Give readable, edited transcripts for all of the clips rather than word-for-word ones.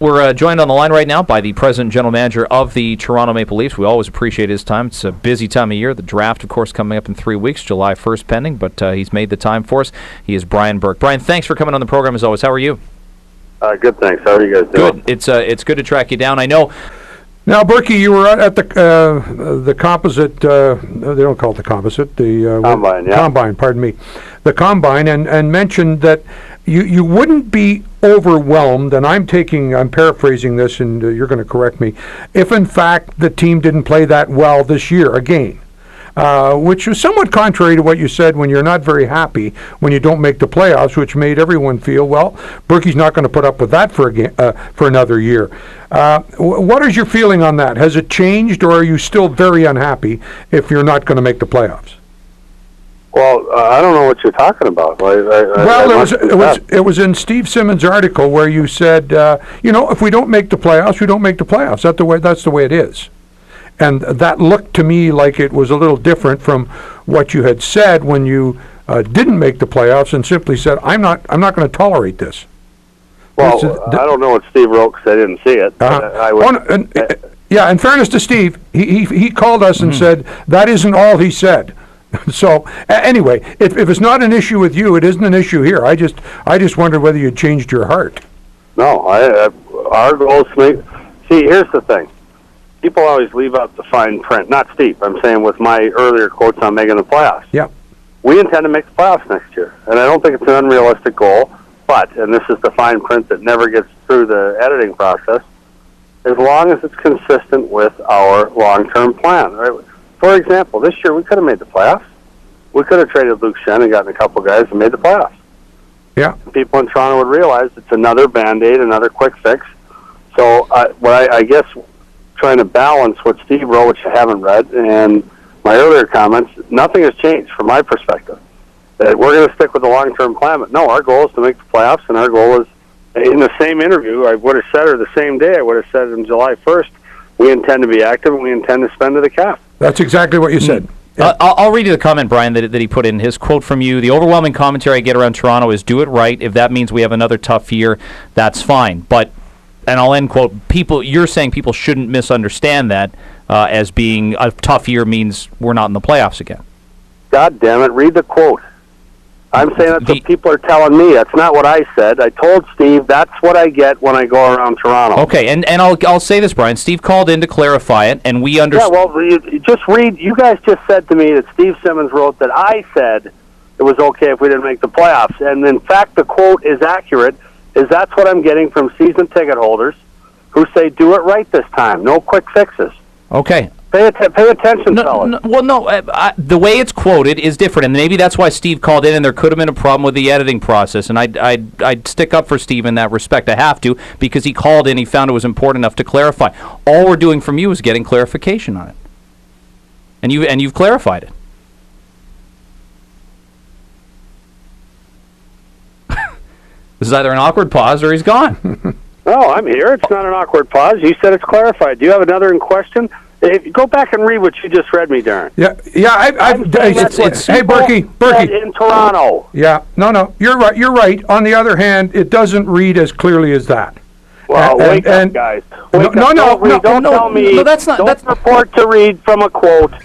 We're joined on the line right now by the president and general manager of the Toronto Maple Leafs. We always appreciate his time. It's a busy time of year. The draft, of course, coming up in 3 weeks, July 1st pending, but he's made the time for us. He is Brian Burke. Brian, thanks for coming on the program as always. How are you? Good, thanks. How are you guys doing? Good. It's good to track you down. I know. Now, Burke, you were at the composite, they don't call it the composite, the Combine, yeah. Combine, pardon me, the Combine, and mentioned that you wouldn't be overwhelmed, and I'm paraphrasing this, and you're going to correct me, if in fact the team didn't play that well this year again. Which was somewhat contrary to what you said when you're not very happy when you don't make the playoffs, which made everyone feel, well, Burke's not going to put up with that for another year. What is your feeling on that? Has it changed, or are you still very unhappy if you're not going to make the playoffs? Well, I don't know what you're talking about. It was in Steve Simmons' article where you said, if we don't make the playoffs, we don't make the playoffs. That's the way it is. And that looked to me like it was a little different from what you had said when you didn't make the playoffs and simply said, I'm not going to tolerate this. Well, I don't know what Steve wrote because I didn't see it. In fairness to Steve, he called us and said that isn't all he said. So anyway, if it's not an issue with you, it isn't an issue here. I just wondered whether you'd changed your heart. No, our goal is see, here's the thing. People always leave out the fine print. Not Steve. I'm saying with my earlier quotes on making the playoffs. Yeah. We intend to make the playoffs next year. And I don't think it's an unrealistic goal, but, and this is the fine print that never gets through the editing process, as long as it's consistent with our long-term plan. Right? For example, this year we could have made the playoffs. We could have traded Luke Shen and gotten a couple guys and made the playoffs. Yeah. People in Toronto would realize it's another Band-Aid, another quick fix. So I guess trying to balance what Steve wrote, which I haven't read, and my earlier comments, nothing has changed from my perspective. That we're going to stick with the long-term plan. But no, our goal is to make the playoffs, and our goal is, in the same interview, I would have said, or the same day, I would have said on July 1st, we intend to be active and we intend to spend to the cap. That's exactly what you said. Yeah. I'll read you the comment, Brian, that he put in. His quote from you: the overwhelming commentary I get around Toronto is do it right. If that means we have another tough year, that's fine. But, and I'll end quote, you're saying people shouldn't misunderstand that as being a tough year means we're not in the playoffs again. God damn it, read the quote. I'm saying that's what people are telling me. That's not what I said. I told Steve that's what I get when I go around Toronto. Okay, and I'll say this, Brian. Steve called in to clarify it, and we understand. Yeah, well, you just read. You guys just said to me that Steve Simmons wrote that I said it was okay if we didn't make the playoffs. And in fact, the quote is accurate, is that's what I'm getting from season ticket holders who say do it right this time. No quick fixes. Okay. Pay attention, fellas. The way it's quoted is different, and maybe that's why Steve called in, and there could have been a problem with the editing process, and I'd stick up for Steve in that respect. I have to, because he called in, he found it was important enough to clarify. All we're doing from you is getting clarification on it, and you've clarified it. This is either an awkward pause or he's gone. No, I'm here. It's not an awkward pause. You said it's clarified. Do you have another question? Go back and read what you just read me, Darren. Yeah. Hey, Burke. In Toronto. Yeah. No. You're right. On the other hand, it doesn't read as clearly as that. Well, wake up, guys. Don't tell me. No, that's not. Don't purport to read from a quote.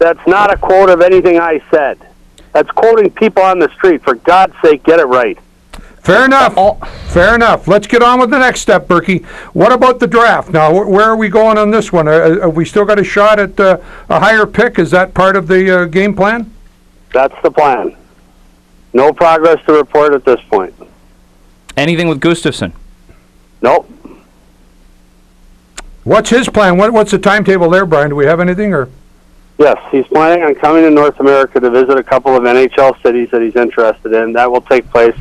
That's not a quote of anything I said. That's quoting people on the street. For God's sake, get it right. Fair enough. Let's get on with the next step, Burke. What about the draft? Now, where are we going on this one? Have we still got a shot at a higher pick? Is that part of the game plan? That's the plan. No progress to report at this point. Anything with Gustafsson? Nope. What's his plan? What's the timetable there, Brian? Do we have anything? Or? Yes, he's planning on coming to North America to visit a couple of NHL cities that he's interested in. That will take place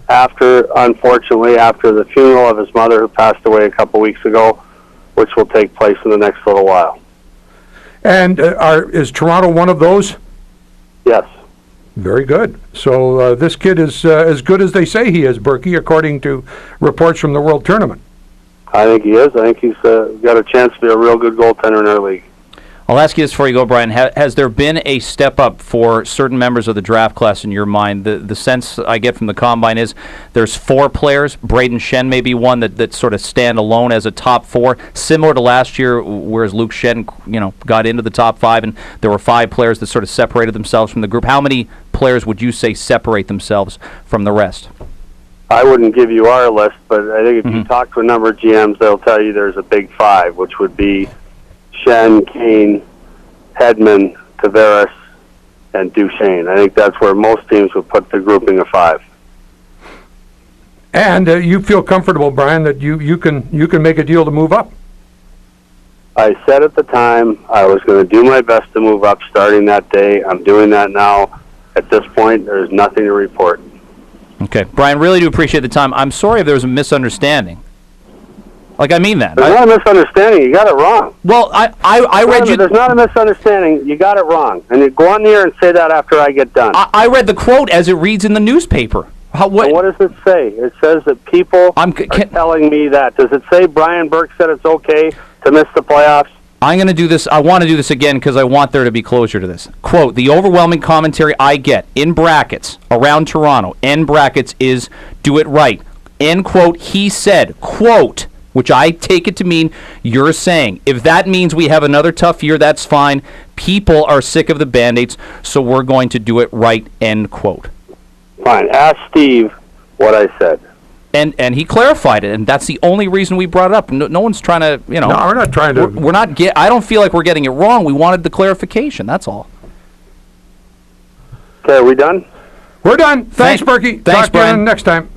unfortunately, after the funeral of his mother who passed away a couple weeks ago, which will take place in the next little while. And is Toronto one of those? Yes. Very good. So this kid is as good as they say he is, Burke, according to reports from the World Tournament. I think he is. I think he's got a chance to be a real good goaltender in our league. I'll ask you this before you go, Brian. Has there been a step up for certain members of the draft class in your mind? The sense I get from the combine is there's 4 players. Braden Shen may be one that sort of stand alone as a top 4, similar to last year, whereas Luke Shen, got into the top 5, and there were 5 players that sort of separated themselves from the group. How many players would you say separate themselves from the rest? I wouldn't give you our list, but I think if you talk to a number of GMs, they'll tell you there's a big 5, which would be Shen, Kane, Hedman, Tavares, and Duchesne. I think that's where most teams would put the grouping of 5. And you feel comfortable, Brian, that you can make a deal to move up? I said at the time I was going to do my best to move up starting that day. I'm doing that now. At this point, there's nothing to report. Okay. Brian, really do appreciate the time. I'm sorry if there was a misunderstanding. I mean that. There's not a misunderstanding. You got it wrong. Well, I read you. There's not a misunderstanding. You got it wrong. And you go on the air and say that after I get done. I read the quote as it reads in the newspaper. What does it say? It says that people are telling me that. Does it say Brian Burke said it's okay to miss the playoffs? I'm going to do this. I want to do this again because I want there to be closure to this. Quote, the overwhelming commentary I get, in brackets, around Toronto, end brackets, is do it right. End quote, he said, quote, which I take it to mean you're saying. If that means we have another tough year, that's fine. People are sick of the Band-Aids, so we're going to do it right, end quote. Fine. Ask Steve what I said. And he clarified it, and that's the only reason we brought it up. No one's trying to, No, we're not trying to. We're not. I don't feel like we're getting it wrong. We wanted the clarification. That's all. Okay, are we done? We're done. Thanks, Berkey. Thanks, Talk to you Brian. next time.